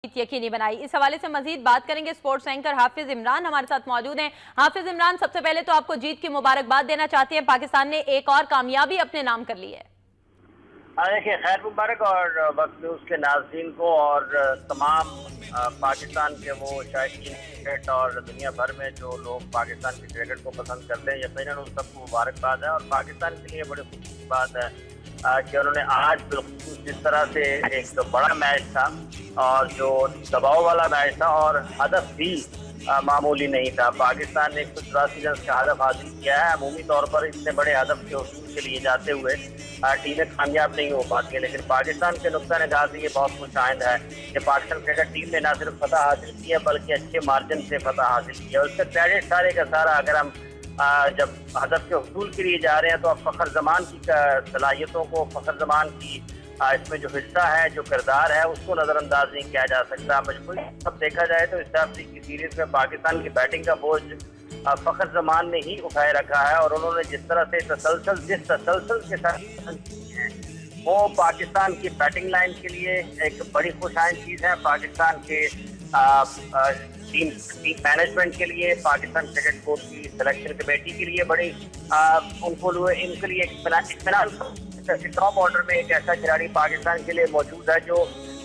यकीनी बनाई। इस हवाले से मजीद बात करेंगे। स्पोर्ट्स एंकर हाफिज इमरान हमारे साथ मौजूद हैं। हाफिज इमरान, सबसे पहले तो आपको जीत की मुबारकबाद देना चाहते हैं। पाकिस्तान ने एक और कामयाबी अपने नाम कर ली है। देखिए, खैर मुबारक और वक्त न्यूज़ के नाज़रीन को और तमाम पाकिस्तान के वो शायकीन क्रिकेट और दुनिया भर में जो लोग पाकिस्तान के क्रिकेट को पसंद करते हैं, यकीनन उन सबको मुबारकबाद है। और पाकिस्तान के लिए बड़ी खुशी की बात है कि उन्होंने आज बिल्कुल जिस तरह से एक बड़ा मैच था और जो दबाव वाला मैच था और हदफ भी मामूली नहीं था। पाकिस्तान ने 184 रन का हदफ हासिल किया है। अमूमी तौर पर इतने बड़े हदफ के उसूल के लिए जाते हुए टीमें कामयाब नहीं हो पाती है, लेकिन पाकिस्तान के नुक्ता निगाह से ये बहुत खुश आइंद है कि पाकिस्तान क्रिकेट टीम ने न सिर्फ फतह हासिल की है बल्कि अच्छे मार्जिन से फतह हासिल किया। उसका क्रेडिट सारे का सारा अगर हम जब हदफ के उसूल के लिए जा रहे हैं तो अब फ़खर ज़मान की सलाहियतों को, फ़खर ज़मान की इसमें जो हिस्सा है, जो किरदार है, उसको नज़रअंदाज नहीं किया जा सकता। मजबूरी सब देखा जाए तो इस हफ्ते की सीरीज में पाकिस्तान की बैटिंग का बोझ फ़खर ज़मान ने ही उठाए रखा है और उन्होंने जिस तरह से जिस तसलसल के साथ वो पाकिस्तान की बैटिंग लाइन के लिए एक बड़ी खुशहाल चीज़ है। पाकिस्तान के टीम मैनेजमेंट के लिए, पाकिस्तान क्रिकेट बोर्ड की सिलेक्शन कमेटी के लिए बड़ी इनके लिए एक टॉप ऑर्डर में एक ऐसा खिलाड़ी पाकिस्तान के लिए मौजूद है जो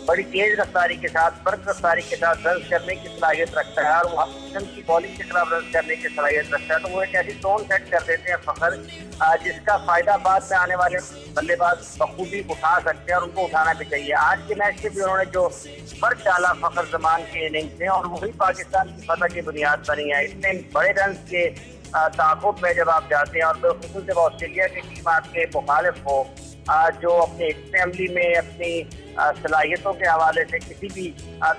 बड़ी तेज रफ्तारी के साथ, बर्क रफ्तारी के साथ रन करने की सलाहियत रखता है और वो पाकिस्तान की बॉलिंग के खिलाफ रन करने की सलाहियत रखता है। तो वो एक ऐसी टोन सेट कर देते हैं फ़खर, जिसका फायदा बाद में आने वाले बल्लेबाज बखूबी उठा सकते हैं और उनको उठाना भी चाहिए। आज के मैच में भी उन्होंने जो फर्क डाला फ़खर ज़मान के इनिंग्स में और वही पाकिस्तान की फतह की बुनियाद बनी है। इतने बड़े रन के ताक़ुब में जब आप जाते हैं और बिलखुसूस जब ऑस्ट्रेलिया की टीम आपके मुखालिफ हो जो अपने असेंबली में अपनी सलाहियतों के हवाले से किसी भी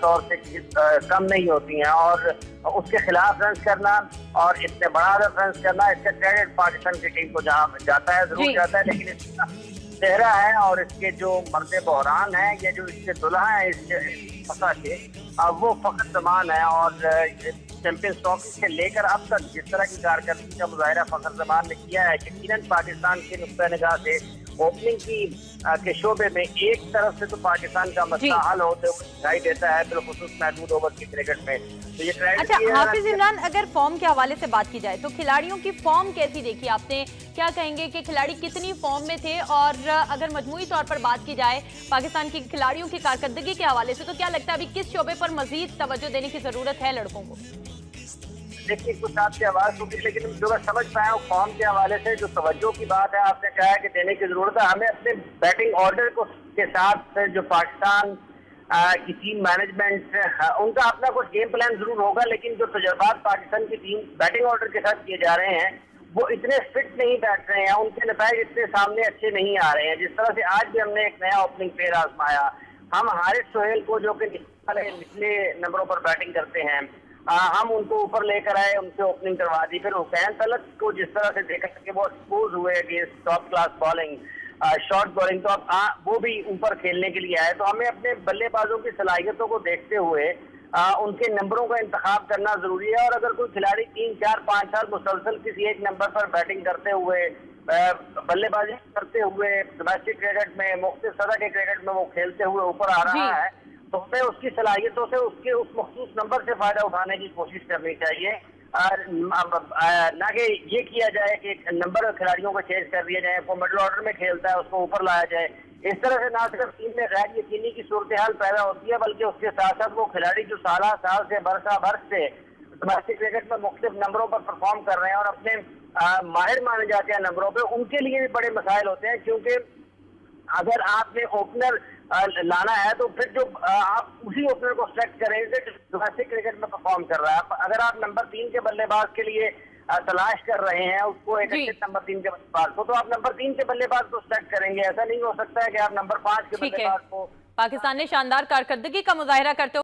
तौर से कम नहीं होती हैं और उसके खिलाफ रन करना और इतने बड़ा रन करना, इसका क्रेडिट पाकिस्तान की टीम को जहाँ जाता है जरूर जाता है, लेकिन इसका चेहरा है और इसके जो मर्द बहरान है, ये जो इसके दुल्हा है इस फतह के, वो फ़खर ज़मान है। और चैंपियंस ट्रॉफी से लेकर अब तक जिस तरह की कारकर्दगी का मुजाहिरा फ़खर ज़मान ने किया है, यकीनन पाकिस्तान के नुक्ता निगाह से ओपनिंग के शोबे में एक तरफ से तो पाकिस्तान का मसला हल होते हुए दिखाई देता है, बिलखुसूस महदूद ओवर के क्रिकेट में। तो ये अच्छा हाफिज इमरान, अगर फॉर्म के हवाले से बात की जाए तो खिलाड़ियों की फॉर्म कैसी देखी आपने? क्या कहेंगे कि खिलाड़ी कितनी फॉर्म में थे? और अगर मजमूई तौर पर बात की जाए पाकिस्तान की खिलाड़ियों की कारकर्दगी के हवाले से, तो क्या लगता है अभी किस शोबे पर मजीद तवज्जो देने की जरूरत है लड़कों को? देखिए, कुछ आपकी आवाज़ होगी, लेकिन जो मैं समझ पाया हूँ फॉर्म के हवाले से जो तवज्जो की बात है, आपने कहा है कि देने की जरूरत है। हमें अपने बैटिंग ऑर्डर को के साथ जो पाकिस्तान की टीम मैनेजमेंट उनका अपना कुछ गेम प्लान जरूर होगा, लेकिन जो तजुर्बात पाकिस्तान की टीम बैटिंग ऑर्डर के साथ किए जा रहे हैं वो इतने फिट नहीं बैठ रहे हैं, उनके नतीजे इतने सामने अच्छे नहीं आ रहे हैं। जिस तरह से आज भी हमने एक नया ओपनिंग पेयर आजमाया, हम हारिस सोहेल को जो कि निचले नंबरों पर बैटिंग करते हैं, हम उनको ऊपर लेकर आए, उनसे ओपनिंग करवा दी। फिर हुसैन तलत को जिस तरह से देखा कि वो एक्सपोज हुए against top class bowling, short bowling, तो अब वो भी ऊपर खेलने के लिए आए। तो हमें अपने बल्लेबाजों की सलाहियतों को देखते हुए उनके नंबरों का इंतखाब करना जरूरी है। और अगर कोई खिलाड़ी 3, 4, 5 साल मुसलसल किसी एक नंबर पर बैटिंग करते हुए, बल्लेबाजी करते हुए डोमेस्टिक क्रिकेट में, मुख्तलिफ सतह के क्रिकेट में वो खेलते हुए ऊपर आ रहा है, तो हमें उसकी सलाहियतों से उसके उस मखसूस नंबर से फायदा उठाने की कोशिश करनी चाहिए, ना कि ये किया जाए कि नंबर खिलाड़ियों को चेंज कर दिया जाए, वो मिडिल ऑर्डर में खेलता है उसको ऊपर लाया जाए। इस तरह से ना सिर्फ टीम में गैर यकीनी की सूरत हाल पैदा होती है, बल्कि उसके साथ साथ वो खिलाड़ी जो साल से बरस से डोमेस्टिक क्रिकेट में मुख्तलिफ नंबरों पर परफॉर्म कर रहे हैं और अपने माहिर माने जाते हैं नंबरों पर, उनके लिए भी बड़े मसाइल होते हैं। क्योंकि अगर आपने ओपनर लाना है तो फिर जो आप उसी ओपनर को सेलेक्ट करेंगे जो डोमेस्टिक क्रिकेट में परफॉर्म कर रहा है। अगर आप नंबर 3 के बल्लेबाज के लिए तलाश कर रहे हैं उसको, एक अच्छे नंबर 3 के बल्लेबाज को, तो आप नंबर 3 के बल्लेबाज को सेलेक्ट करेंगे। ऐसा नहीं हो सकता है कि आप नंबर 5 के बल्लेबाज को। पाकिस्तान ने शानदार कारकर्दगी का मुजाहिरा करते